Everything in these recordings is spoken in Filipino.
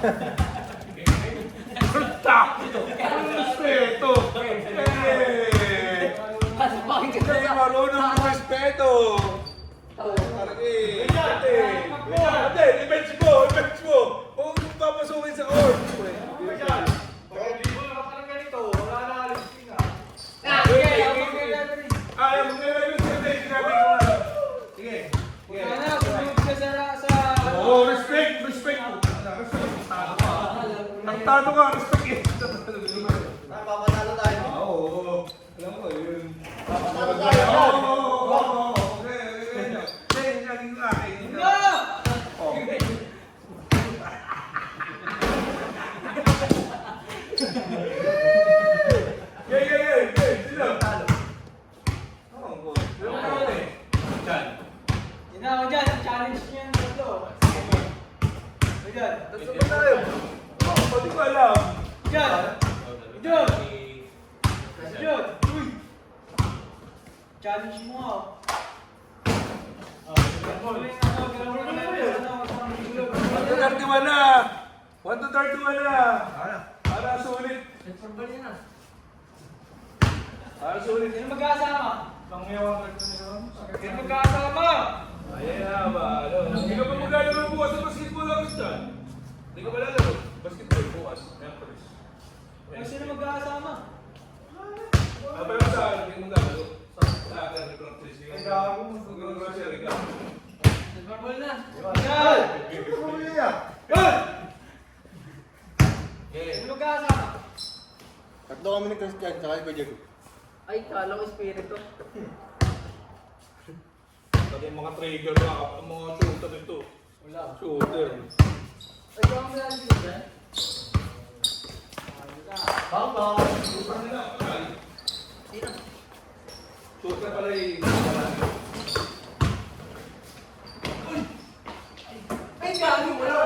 Respeto! Hindi marunong respeto! Hindi, i-bench mo! I-bench mo! Huwag mo papasukin sa court! Ayaw mo nila yung sinabi ko na. Sige. Oo, respect! Respect! Nagtano ka, respect eh! Papatalo tayo. Oo, alam ko yun. Papatalo tayo. Oo. Challenge mo ako. 1-31 na! 1-31 na! Para sulit. Para sulit. Sino magkasama? Sino magkasama? Ayan na ba? Hindi ka pa maglalaro bukas sa basketball lang dyan. Hindi ka pa lalaro. Basketball bukas. Sino magkasama? Abay mo sa akin, hindi mo maglalaro. Sa akin, nag-practice. Ang gago mo. Grocery ka. Nagparbol na. Sino magkasama? Tatlo kami ni Christian, saka kay Diego. Ay, kala ko espiritu. Pati yung mga trigger na, ang mga shooter ito. Wala. Shooter. Ay, kung ang galing ko dyan? Shooter nila. Sino? Shooter pala yung... Ay, galing mo lang.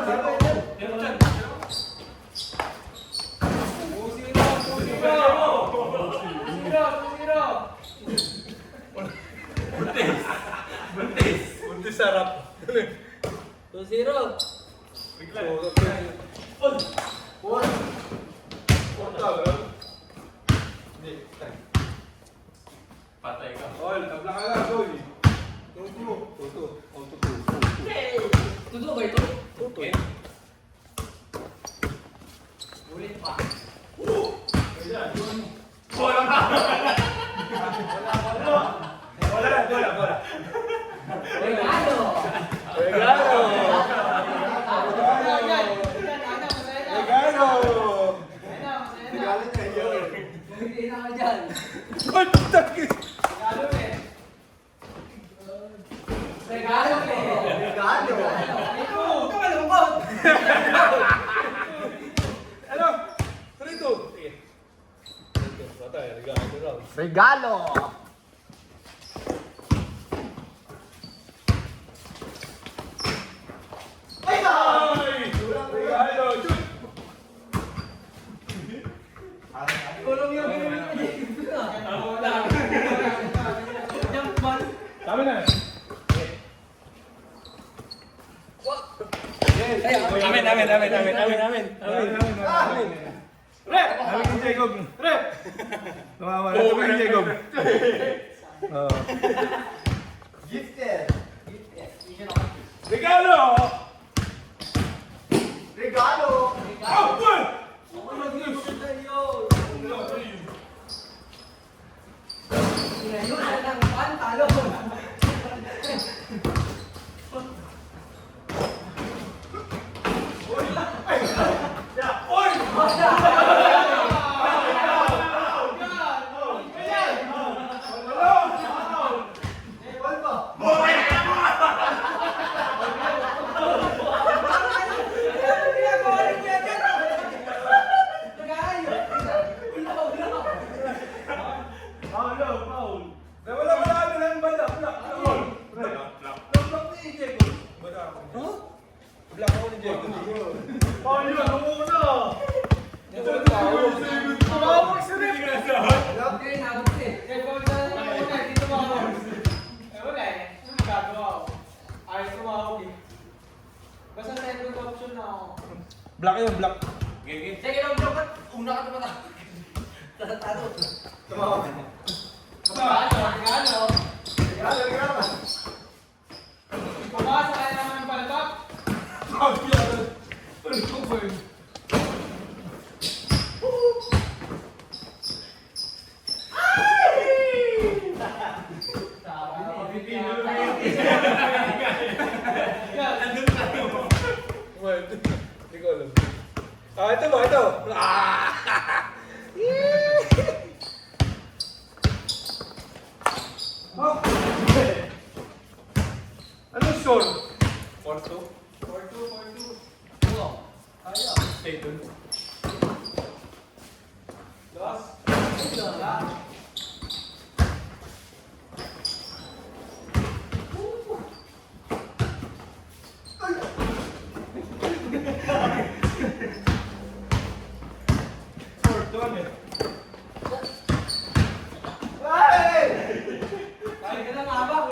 Buntis sarap. 2-0. Patay ka. Ol, tabla ka lang, Ol. Tuto. Tuto ba ito? Tuto. Ulit pa. Bola. Regalo! Regalo! Galit kayo. Hindi na ka dyan. Ay, takis! Regalo eh! Regalo. Ito ka lungkot! Ano? Trito. Sige. Patay, regalo raw. Regalo! Ay! Regalo! Shoot! Tulong yung ginamit ko. Jump ball. Tama na. Amin. Rep! Amin ni Jacob. Rep! Tumawa na ito ni Jacob. Gifted. Regalo! Regalo. Oh, boy! Ngayon na lang pantalo. Black yun, black. Sige lang, bro. Una ka naman ako. Tatalo. Tumawa ka. Regalo. Regalo. Pumasa ka naman ng palabak. Sabi yan. Ano ko ba yun? Well, hindi ko alam. Ah, ito ba? Ito. Ah! Oh. Ano short? 4-2? 4-2. Stay dun. Last. Kaya ka lang habang.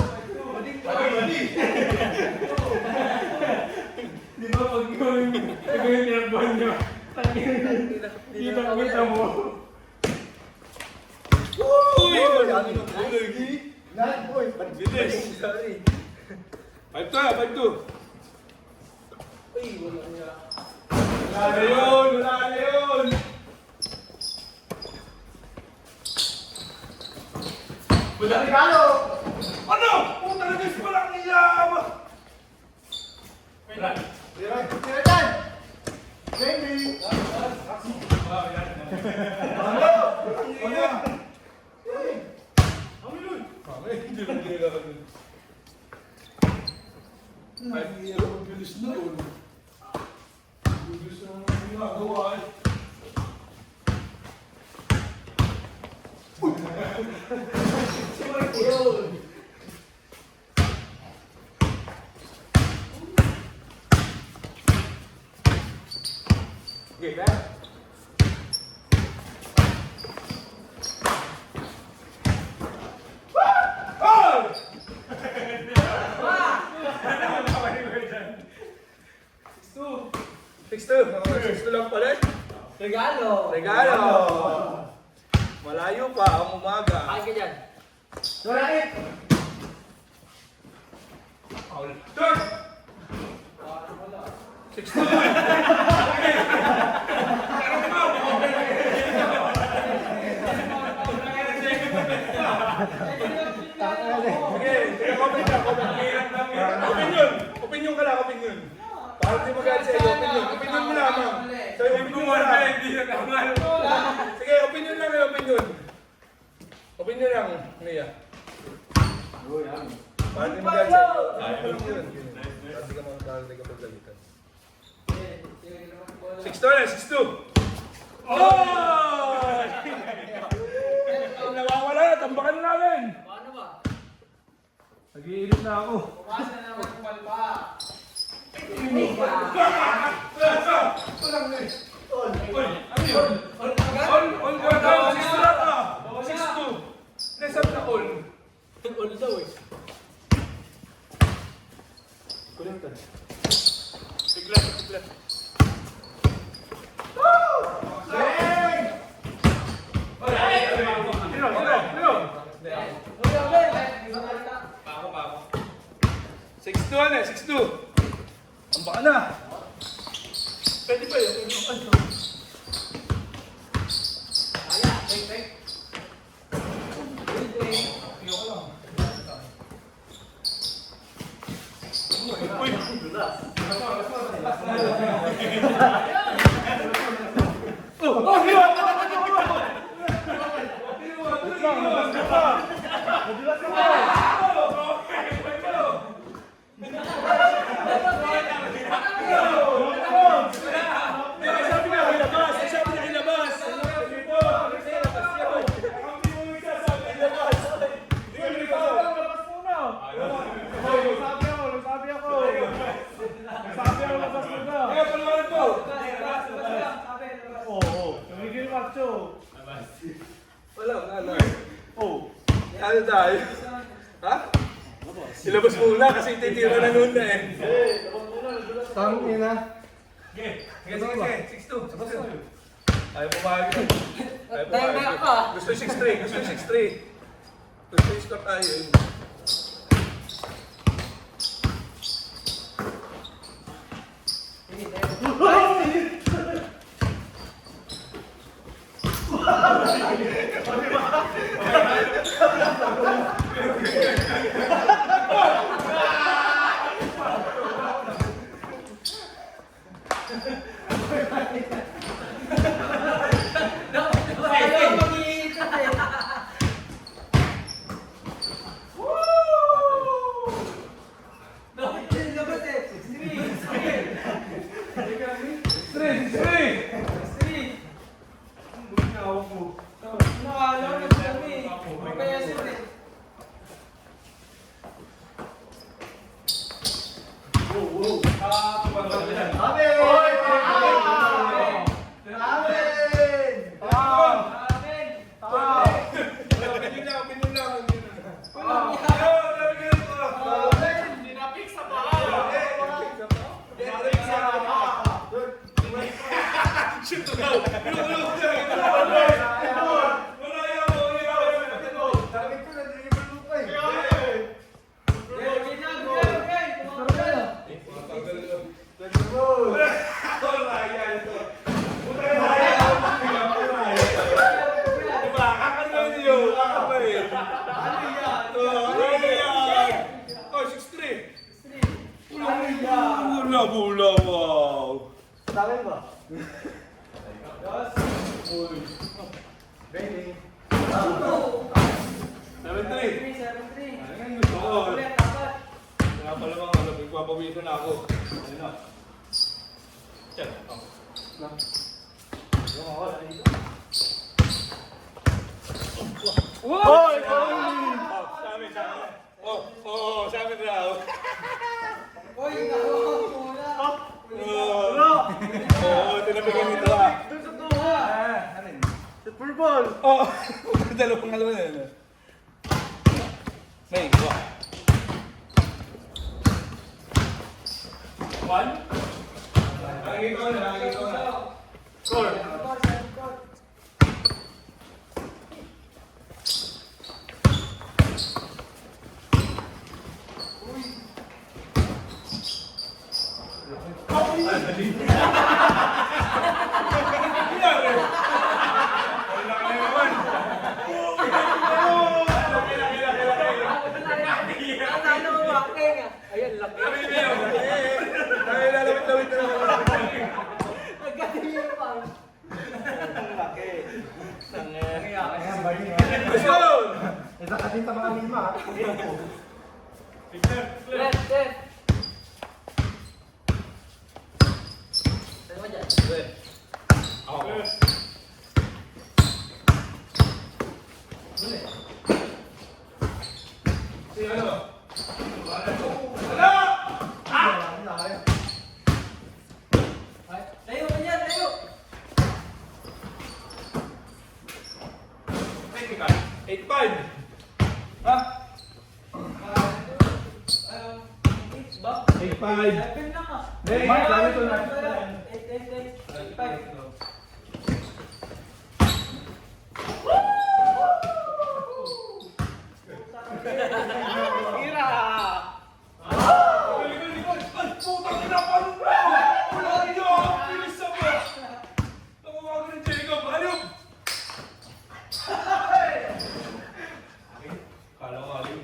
Di ba pag ikaw yung tinakbuhan nyo? Kita mo. Uy! Uy, Bilis! Sorry. 5-2. Uy, wala niya. Wala na yun! Wala na yun! regalo. Ano? Puta na guys! Walang iyam! Tira dyan. Jamie. Ah, yan. Ano? Hindi lang ginagawa nun. Ay, ang bilis na yun. Bilis na ang ginagawa eh. Okay, na? Oh! 6-2 lang pala. Regalo. Regalo! Malayo pa ang umaga. Kain ka dyan. Alright. Turn! 6-2. Okay, sige, comment ka, comment. Opinion! Opinion ka lang, opinion. Para di magalit sa iyo, opinion. Opinion mo lamang. Sa'yo, opinion mo lang. Sige, opinion lang kayo, opinion. Opinion lang, Mia. Para di magalit sa iyo. Opinion. Para di ka magalitan. 6-2 na, 6-2. Oh! Nawawala na, tambakan na namin. Paano ba? Nag-iinit na ako. Pumasa naman ng palabak. On ka daw, 6-2 lang ka. 6-2. Nasab na all. All daw eh. Kulitan. Bigla. Lino. 6-2 na, 6-2. Ang baka na. Pwede pa yun. Wala. Oh. Ano tayo? Ha? Ilabas muna kasi titira na nun na eh. Tangin na. Sige. 6-2. Ayaw bumagi. Dahil ka. Gusto yung 6-3. Gusto yung score tayo. Wow! Tawin ba? Ready? 7-3. Kaya pala mga ano, pagpapawisan na ako. Ayun na. Check. Oy! Sabi raw. Uy, wala. Tinabigan nito ah. Doon sa tuwa. Super Bowl! Dalawang alam na yun. May, go. 1? Nakikita ko na. Score. Ayan, laki. Ay, lalawit-lawit na naman. Nagkatiyo pa. Ayan, bali nga. Let's go! Isa ka din sa mga lima. Left. Ano ba dyan? Tayo ka dyan, tayo! 8-5. Ha? 8-5. 7 lang ah. Hey, sabi ko na. 8. Putang ina pa rin ba? Wala niyo ako pilis sa ba? Nakuha ko ng Jacob. Ayun! Kala ko alim.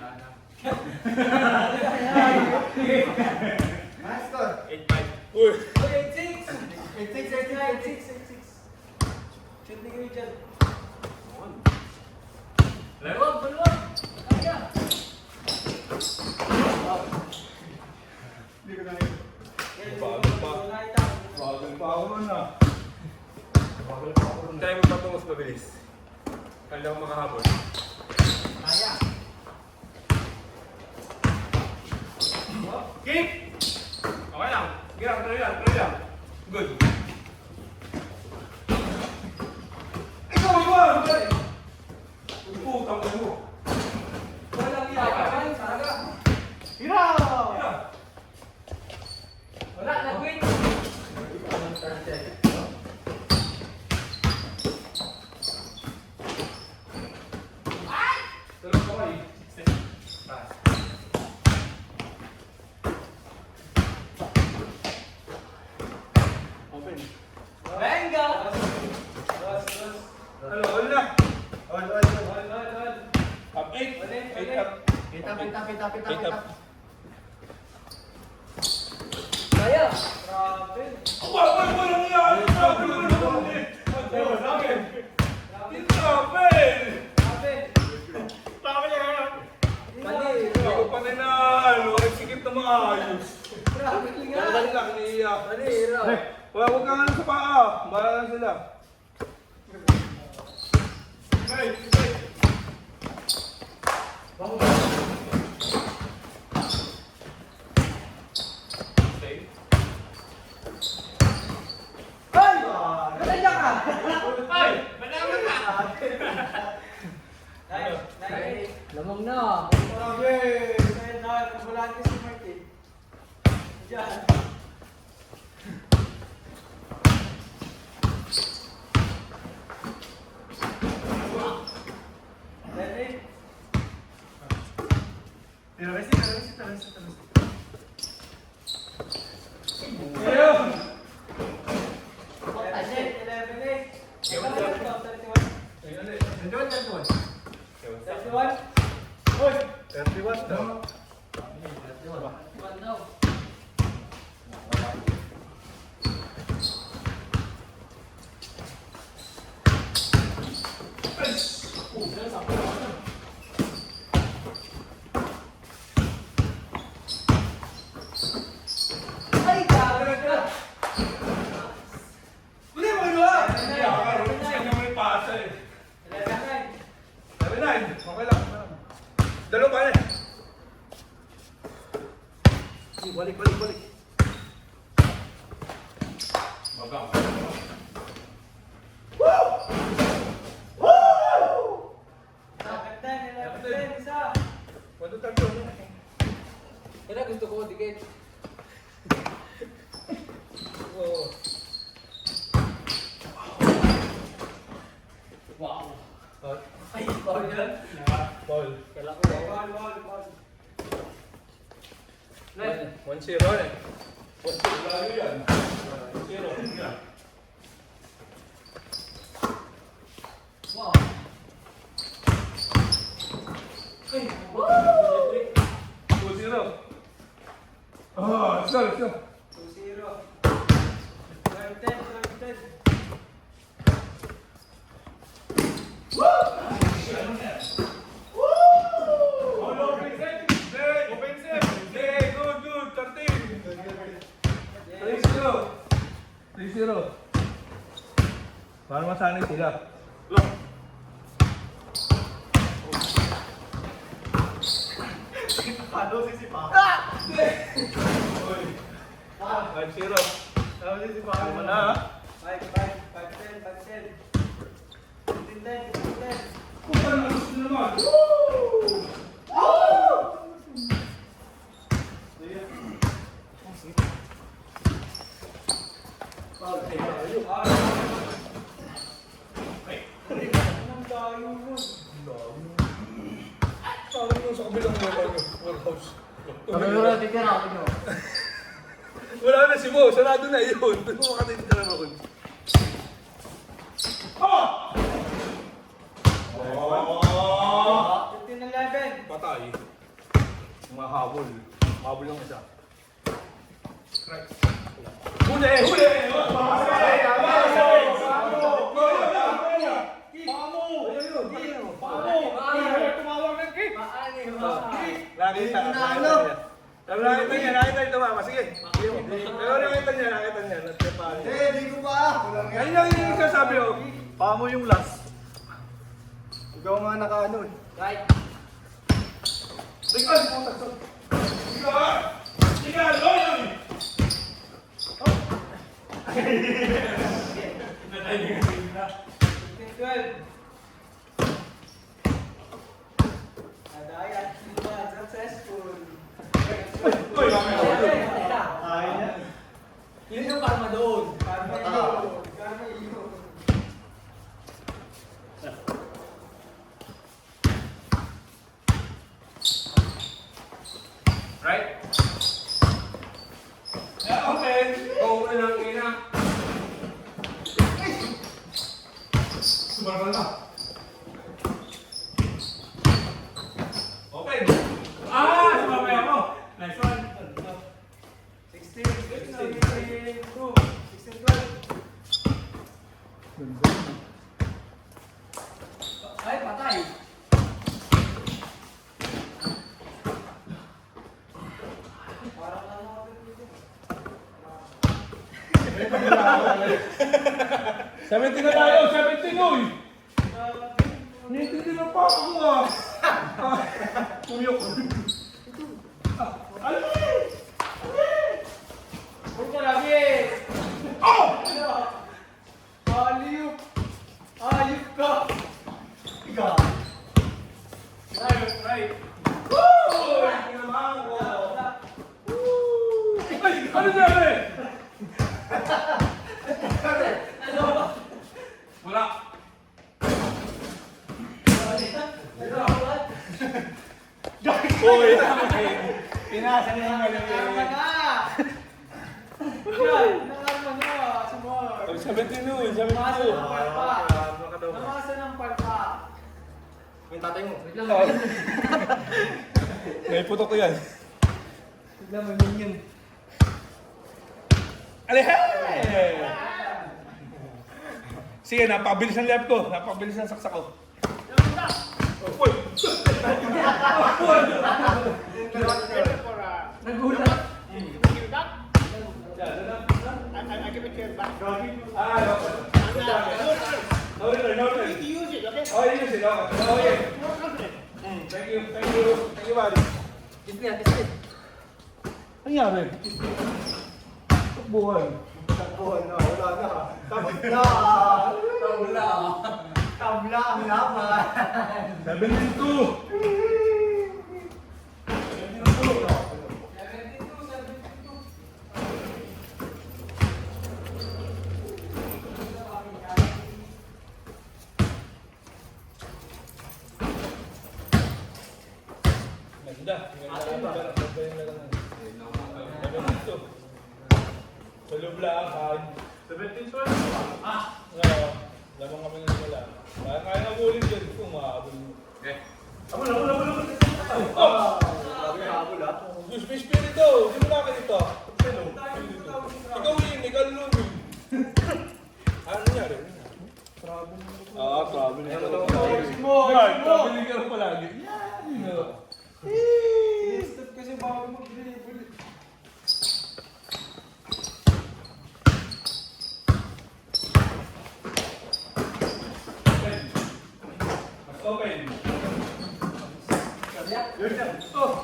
Nice score. 8-5. Uy! 8-6. 8-6. Shoot ni kayo dyan. Baluwag! Kaya! Hindi ko na yun. Bagal pa. Bagal pa ako nun ah. Tayo mo pa mas mabilis. Kala ko makahabol. Kaya. Kick! Okay lang. Sige lang, tuloy lang. Good. Ikaw! Putang ina mo. Walang iyakan. Talaga. Hira! Wala, nag-win. na maayos. Dali lang, iniiyak. Huwag kang ano sa paa. Bahala na sila. Okay, okay. Lamang na. Okay. Kaya na, kabulaan ka si Martin. Diyan. Ready? Ayun! 31 daw. Ay, gagawin ka! Hindi mo ginawa! Hindi ako karoon. Kanya mo yung pasa eh. 39. Okay lang. Dalawa pa rin. Balik. Bagang. Isa. Wala tayo. Kaya gusto ko, dikit. Oo. Wow. Oh, Ay, bawal yan. Paul. Kailan ko bawal. 1-0 eh. 1-0 lalo yan. 1-0. Wow. Ay, 2-0. Oh, let's go. 2-0. 12-10. Good. 3-0. Para masanay sila. Paano sisipa? 5-0. Paano sisipa? Ano na ha? 5-10. 15-10. Puta na gusto naman. Sabi mo sa kabilang warehouse. Wala na si Mo, sarado na yun. Doon mo makatindi na naman. Ah! 15-11. Patay. Mahabol. Mahabol lang isa. Huli! Nakita niya tumama. Sige. Pero nakita niya. Di ko pa. Ayun yung sasabi ko. Paa mo yung last. Ikaw nga naka-ano eh. Right. Tingnan! Tingnan! Loyan! Successful. Uy, mamaya. Ayaw na. Yun yung karma doon. Karma yun. Right? Yeah, okay. Go na lang ina. Sumarang na. Okay. Sumabay ako. Nice one. 16. Ay, patay. Parang ano ako dito. 70 na tayo, 70 uy! Hindi na pa ako ah! Tuyok. Huwag ka lagi! Oh! Aliyup! Ayup ka! Ikaw. Right. Uy! Ay! Ano sabi? Wala. Uy! Pinasa na yung Nakarma na! Yan! Nakarma na! Sumor! 70 nun, 70 Namasa nun. ng palpa! Namasa ng palpa! Yung tatay mo. Wait lang. May putok ko yan. Bigla may minion. Alihe! Sige, napabilis ang left ko. Napabilis ang saksak ko. Uy! Nagulat! No return, no return. Use it, okay? Oh, use it. Oh, yeah. Thank you, thank you. Thank you, buddy. Kiss me, kiss me. Ano nangyari? Takbuhan. Takbuhan na, wala na. Tapos na. Tabla ang laban. 72. Ganda. Ganda. Sa Lublaan. 17-12. Lamang kami ng wala. Kaya na ulit yun kung makakabul mo. Abol. Grabe habol ha. Diyos, may spirito! Hindi mo nakin ito. Ikaw yun, ikaw lumi. Ano nangyari? Trouble. Trouble. Trouble ka rin palagi. Yan! Stop kasi bago mag-dribble. Mas open. Oh.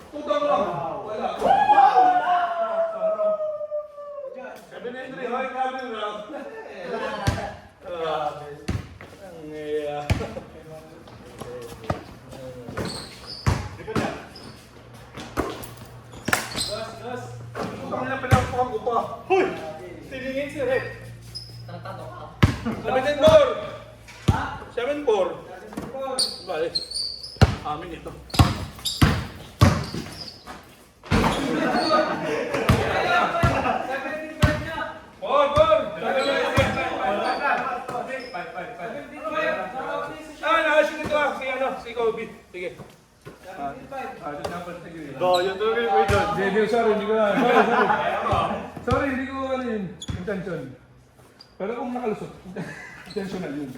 Tutang lang. Wala. Sabi na yung drink. Ay, grabe yung round. Ang iya. Tutang na pinapakang ko pa. Hoy! Tiningin si Red. Tantado ka. 7-4. 7-4. Bale. Amin ito. Nakasunod ka. Si Kobe. Sige. Yun talaga yung way doon. Hindi, sorry, hindi ko na. Sorry, hindi ko ano yun. Intention. Pero kung nakalusot, intentional yun.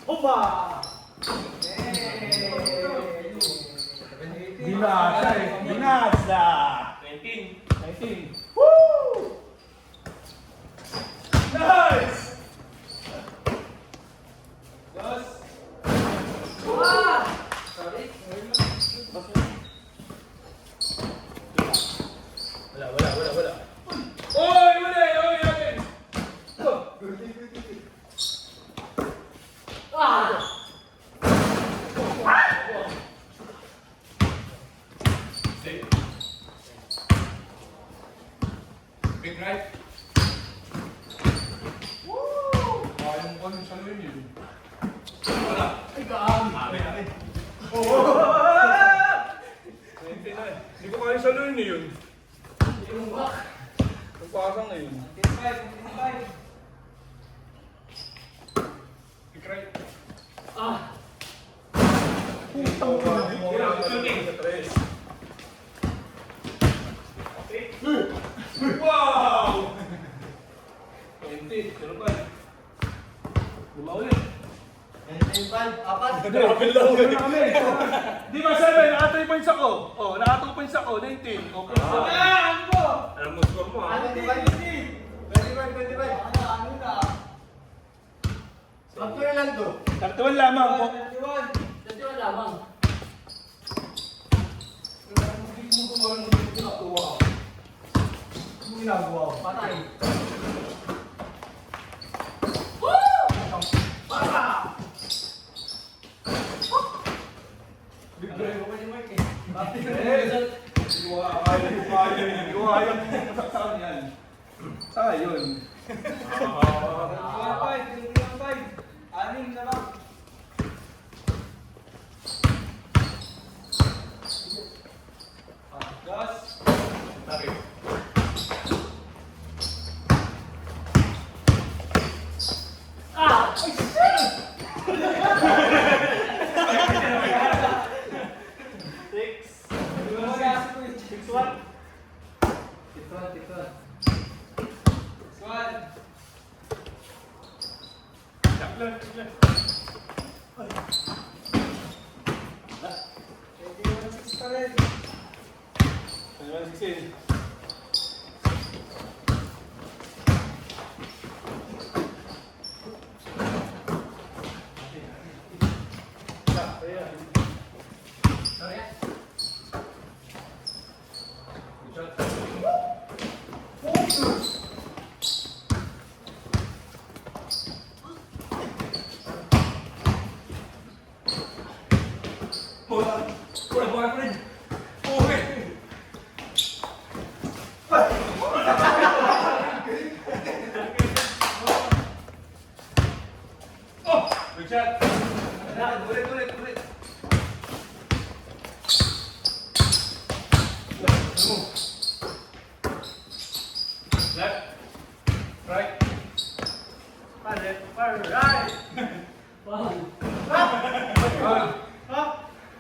Opa! Binasa eh. Binasa! 19. Woo! Nice! Wala. Oy, wala! Oy, yakin! Big right. Kaya mo kami sa luwin yun. Wala. Ay, gaami. Hindi ko kaya sa luwin yun. Ang pasang na yun. 25. Big right. Wow! 20, pero pa. Luma ulit. 25, apat. Nakapil lang Wala eh. na kami. Di ba, 7? Naka 3 points ako. Oh, naka 2 points ako. 19. Okay, so. Alam mo score mo, ha? 25. Ano na? Sakto na lang to. Taktuan lamang po. 21. Dati wala lamang. Ano ginagawa ko? Patay. Bigay ko pa ni Mark eh. Hindi ko kaya masaksakan yan. Saka yun. 25. 25. Anim na lang. Gas. Ano 16?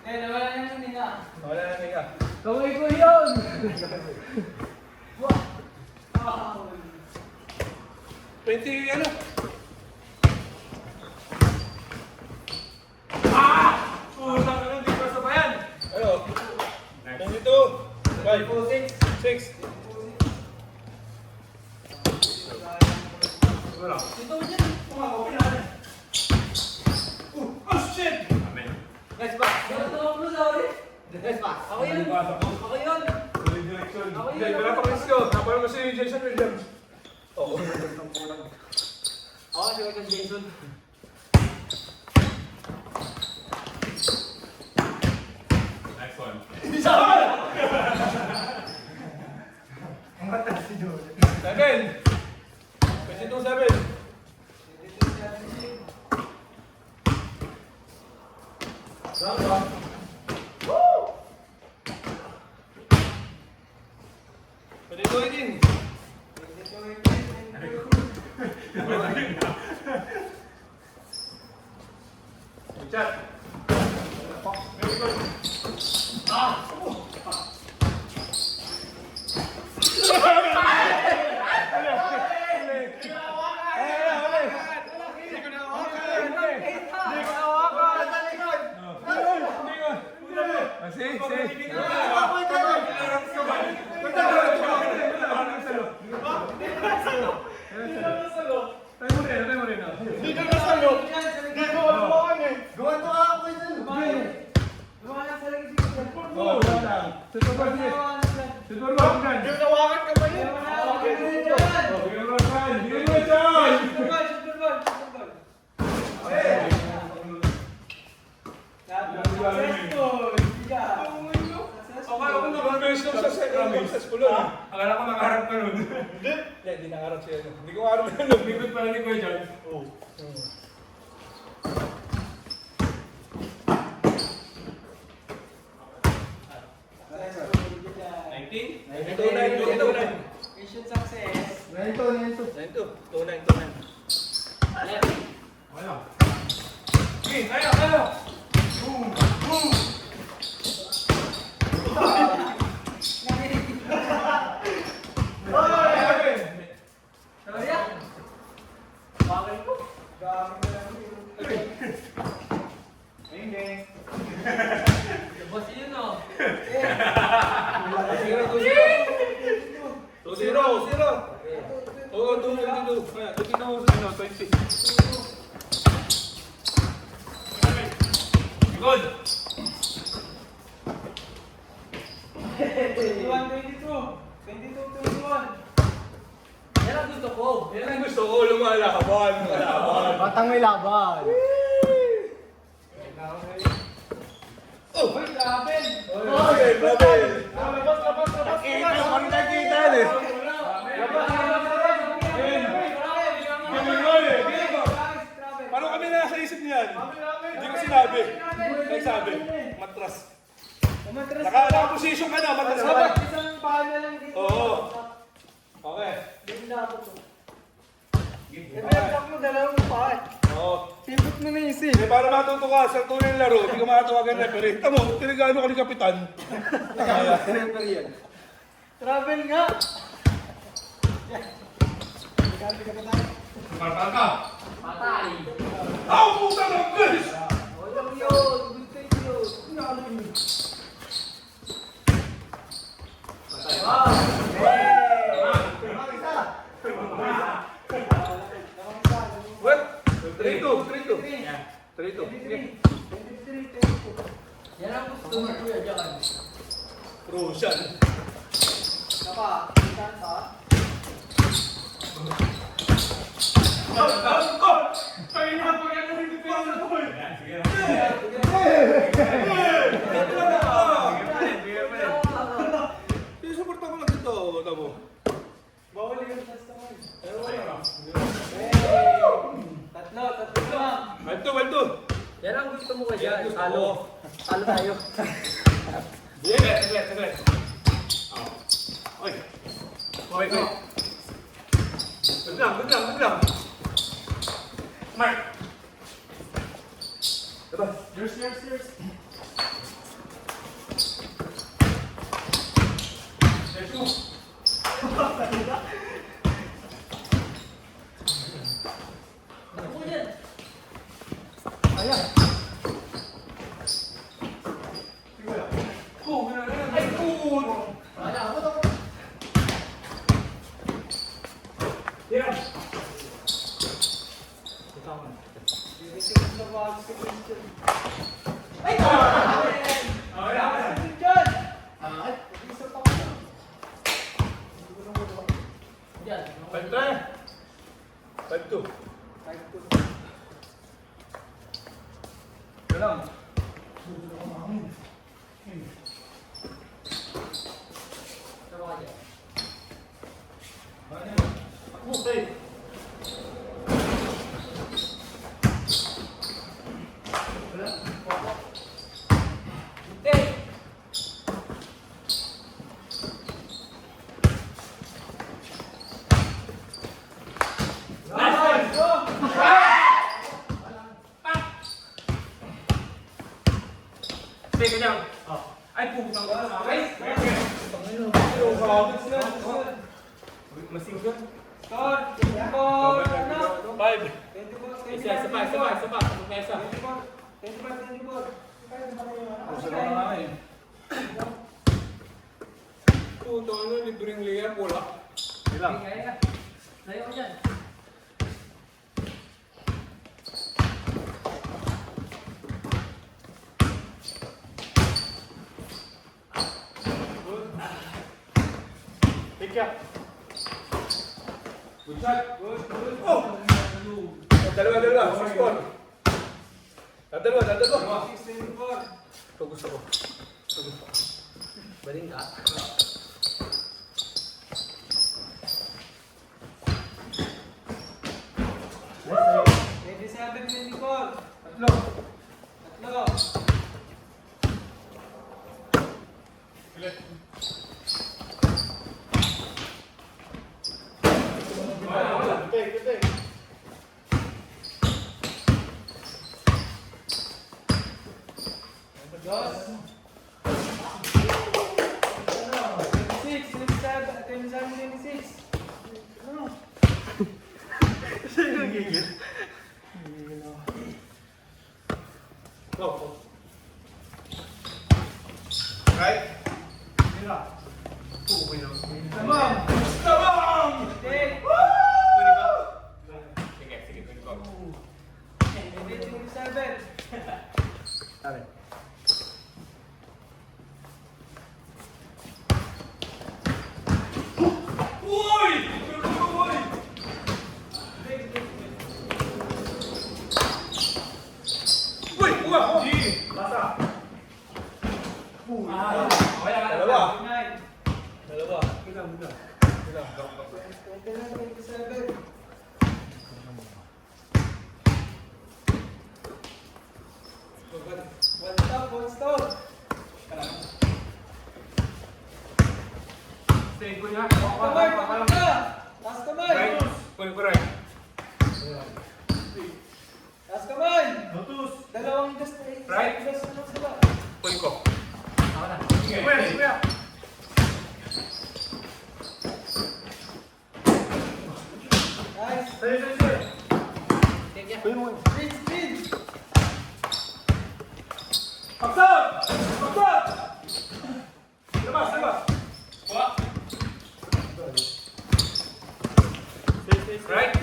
Eh, nawala na yung nina. Wala na nga. Kaway ko yun! 20 ano? Usang ka lang, di pa sabayan. Ano? 22. 5. 6. Wala. Dito mo dyan. Oh shit! Amen. Nice ba? Ito mo sorry. Nice ba? Ako yun. Ako yun. Tuloy direction. Ako Hindi, yun. pinapakinis ko. Napala mo si Jason Williams. Oo. Ako si Michael Jason. Next one. 7. 22-7. Saan? 22-18. Chat. Akala ko nakaharap ka nun. Hindi nangarap siya. Hindi ko harap na nun. Likod pala ni Kuya John. Oo. Mission success. 29. Wala. Okay, ayaw. Boom. Boom. Bakal ko? Gamit Boss yun oh. 2-0. Oo, 2-22. Kaya, 20. Good. 22-21. Yan ang gusto ko. Yan ang gusto ko, lumalaban. Batang may laban. Oh! Uy, grabe. Okay, grabe. Labas. Kita, kami nakikita eh. Paano kami nasa isip niyan? Hindi ko sinabi. May sabi. Matras. Naka-position ka na, matras ka na. Isang paa na lang dito. Oo. Okay. Pinagsak mo dalawang paa. Oo. Pipot mo na yung isi. Eh, para matuto ka sa tunay na laro, hindi ka makatawagan referee. Tamo, tinagano ka ni Kapitan. Travel nga. Parpal ka. Patay. Aw, puta ng guys! Walang yun. Good take yun. What? 3-2. 3-2. Sige. Yan ang gusto mo kuya dyan. Roshan. Saka, isan pa. Support ako lang dito. Tamo. Bawal yung customer. Tatlo lang. Balto. Yan ang gusto mo kuya dyan. Talo. Talo tayo. Saglit. Oy. Good lang. Mark. Yours. Let's go. Ako yan. Ay, good. Wala ako to. Yan. Binitin sa box si Christian. Okay. Christian! Isa pa ko. Yan. Balto. 5-2. 5-2. Galang. Tama ka dyan. Okay. Okay. Teka lang. Ay, pupunta ko. Okay. Masinggan. Score! 24! Ano? 5. 24! Isa pa. 24! 24. Gusto na nga eh. Puto, libreng layer, wala. Ilang? Kaya ka. Layo ko dyan. Take care. Good shot. Oh! Dalawa. 6-4. Dalawa. 6-24! Ito gusto ko. Baling ka. Woo! 27-24! Tatlo! Dos! 26! Oh. Right? Tamam. Tabang! Take. Kunin ko. Sige, sige, kunin ko. 27. Uy! Uy! Uy! Uwa! Basa! Okay lang. Dalawa. 29. Dalawa. 27. One stop, one stop. Save ko niya. Kamay, pakaka. Taas kamay. Right. Kunin ko right. Taas kamay. Lotus! Dalawang gas na Right. gas na sila. Kunin ko. Sige. Kuya! Kuya! Nice. Sa'yo, sa'yo, sa'yo! Spin, spin. Paksan! Paksan! Labas, labas! Right.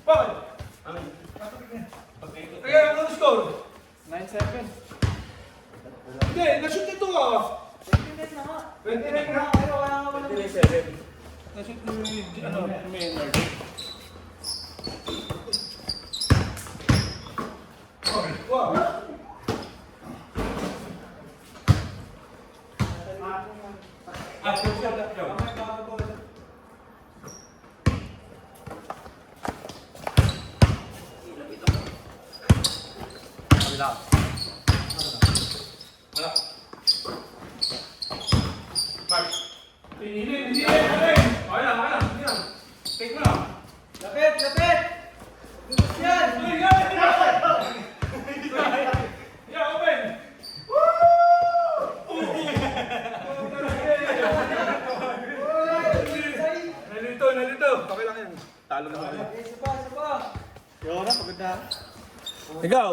Bakit? Kaya ano score? 9-7. Hindi, na-shoot ito ah! 29 na nga. 29 na. Pero wala nga wala. 27. Na-shoot ni, Maynard. Wow! Kamay, bago. Pinili, pinili, pinili! Okay lang, okay lang. Hindi lang. Take mo lang. Lapit, lapit. Dudot yan. Uy, yan! Yeah, open! Nalito, nalito! Okay lang yan. Talo na kami. Isa pa, isa pa. Ikaw!